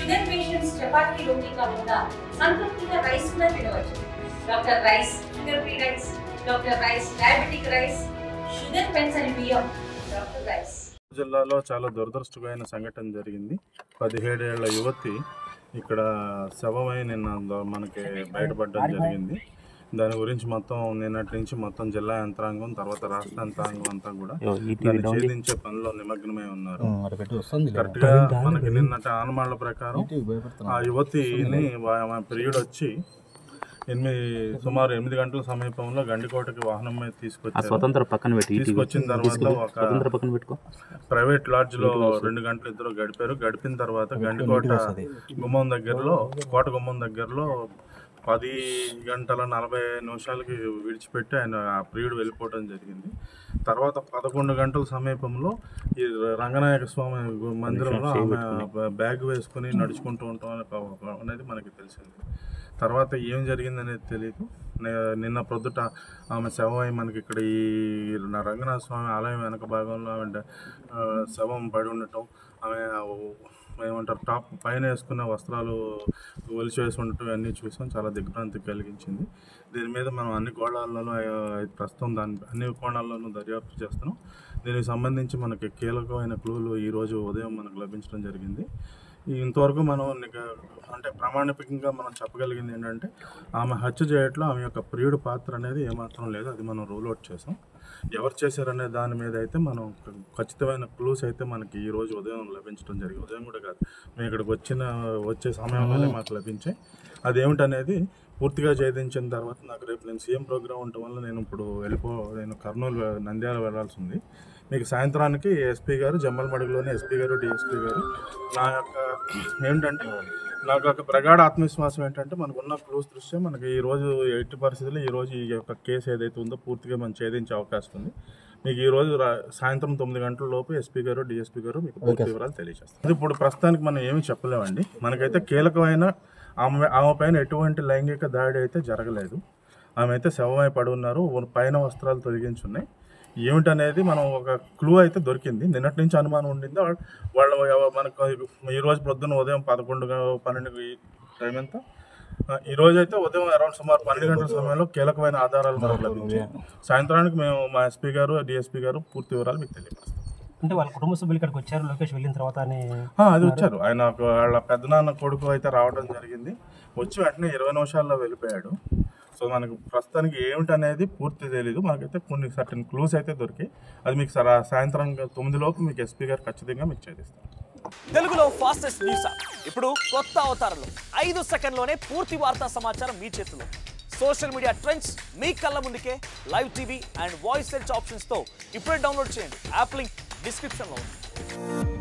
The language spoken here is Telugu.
షుగర్ పేషెంట్స్ చపాతీ రోటీ కాకుండా సంతృప్తిగా రైస్ కూడా తినవచ్చు. Doctor rice, sugar free rice, doctor rice, diabetic rice, sugar పెన్సని బియ్యం, డాక్టర్ రైస్. జిల్లాలో చాలా దురదృష్టమైన సంఘటన జరిగింది. 17 ఏళ్ల యువతి ఇక్కడ శవమై నిన్న మనకి బయటపడడం జరిగింది. దాని గురించి మొత్తం నిన్నటి నుంచి మొత్తం జిల్లా యంత్రాంగం తర్వాత రాష్ట్ర యంత్రాంగం అంతా కూడా దాన్ని ఛేదించే పనిలో నిమగ్నమై ఉన్నారు. కరెక్ట్గా మనకి నిన్నటి ఆనమాళ్ల ప్రకారం ఆ యువతిని పీరియడ్ వచ్చి సుమారు 8 గంటల సమీపంలో గండికోటకి వాహనం మీద తీసుకొచ్చిన తర్వాత ఒక ప్రైవేట్ లాడ్జ్ లో 2 గంటలు ఇద్దరు గడిపిన తర్వాత గండికోట గుమ్మం దగ్గరలో కోట గుమ్మం దగ్గరలో 10 గంటల 40 నిమిషాలకి విడిచిపెట్టి ఆయన ఆ ప్రియుడు వెళ్ళిపోవడం జరిగింది. తర్వాత 11 గంటల సమీపంలో ఈ రంగనాయక స్వామి మందిరంలో ఆమె బ్యాగ్ వేసుకుని నడుచుకుంటూ ఉంటాం అనేది మనకి తెలిసింది. తర్వాత ఏం జరిగిందనేది తెలియదు. నిన్న ప్రొద్దుట ఆమె శవం మనకి ఇక్కడ ఈ రంగనాథ స్వామి ఆలయం వెనక భాగంలో ఆమె శవం పడి ఉండటం, ఆమె ఏమంటారు టాప్ పైన వేసుకున్న వస్త్రాలు ఒలిచేసి ఉండటం అన్నీ చూసాం. చాలా దిగ్భ్రాంతి కలిగించింది. దీని మీద మనం అన్ని కోణాల్లోనూ ప్రస్తుతం అన్ని కోణాల్లోనూ దర్యాప్తు చేస్తున్నాం. దీనికి సంబంధించి మనకి కీలకమైన క్లూలు ఈరోజు ఉదయం మనకు లభించడం జరిగింది. ఇంతవరకు మనం అంటే ప్రామాణికంగా మనం చెప్పగలిగింది ఏంటంటే ఆమె హత్య చేయట్లో ఆమె యొక్క ప్రియుడి పాత్ర అనేది ఏమాత్రం లేదు. అది మనం రూల్ అవుట్ చేసాం. ఎవరు చేశారనే దాని మీద అయితే మనం ఖచ్చితమైన క్లూస్ అయితే మనకి ఈరోజు ఉదయం లభించడం జరిగింది. ఉదయం కూడా కాదు, మేము ఇక్కడికి వచ్చే సమయంలోనే మాకు లభించాయి. అదేమిటనేది పూర్తిగా ఛేదించిన తర్వాత నాకు రేపు నేను సీఎం ప్రోగ్రాం ఉండటం వల్ల నేను కర్నూలు నంద్యాల వెళ్లాల్సి ఉంది. మీకు సాయంత్రానికి ఎస్పీ గారు జమ్మలమడుగులోని ఎస్పీ గారు డిఎస్పీ గారు నాకు ఒక ప్రగాఢ ఆత్మవిశ్వాసం ఏంటంటే మనకున్న క్లూస్ దృష్ట్యా మనకి ఈరోజు ఎట్టి పరిస్థితుల్లో ఈరోజు ఈ యొక్క కేసు ఏదైతే ఉందో పూర్తిగా మనం ఛేదించే అవకాశం ఉంది. మీకు ఈరోజు సాయంత్రం 9 గంటల లోపు ఎస్పీ గారు డిఎస్పీ గారు మీకు పూర్తి వివరాలు తెలియజేస్తారు. ఇప్పుడు ప్రస్తుతానికి మనం ఏమీ చెప్పలేమండి. మనకైతే కీలకమైన ఆమె పైన ఎటువంటి లైంగిక దాడి అయితే జరగలేదు. ఆమె అయితే శవమై పడి ఉన్నారు, పైన వస్త్రాలు తొలగించున్నాయి. ఏమిటనేది మనం ఒక క్లూ అయితే దొరికింది. నిన్నటి నుంచి అనుమానం ఉండింది. వాళ్ళు మనకు ఈరోజు ప్రొద్దున ఉదయం 11-12 టైం ఎంత ఈరోజు అయితే ఉదయం అరౌండ్ సుమారు 12 గంటల సమయంలో కీలకమైన ఆధారాలు మనకు లభించాయి. సాయంత్రానికి మేము మా ఎస్పీ గారు డిఎస్పీ గారు పూర్తి వివరాలు మీకు తెలియజేస్తాం. అంటే వాళ్ళ కుటుంబ సభ్యులు ఇక్కడికి వచ్చారు, లోకేష్ వెళ్ళిన తర్వాత అది వచ్చారు. ఆయన వాళ్ళ పెద్దనాన్న కొడుకు అయితే రావడం జరిగింది. వచ్చి వెంటనే 20 నిమిషాల్లో వెళ్ళిపోయాడు. సో మనకు ప్రస్తుతానికి ఏమిటనేది పూర్తి తెలీదు. మనకైతే కొన్ని సర్టన్ క్లూస్ అయితే దొరికాయి. అది మీకు సాయంత్రం 9 లోపు మీకు ఎస్పీ గారు ఖచ్చితంగా మీకు చేస్తాం. తెలుగులో ఫాస్టెస్ట్ న్యూస్ ఇప్పుడు కొత్త అవతారంలో 5 సెకండ్లోనే పూర్తి వార్తా సమాచారం మీ చేతిలో. సోషల్ మీడియా ట్రెండ్స్ మీ కళ్ళ ముందుకే live TV and voice search ఆప్షన్స్తో ఇప్పుడే డౌన్లోడ్ చేయండి. యాప్ లింక్ డిస్క్రిప్షన్లో ఉంది.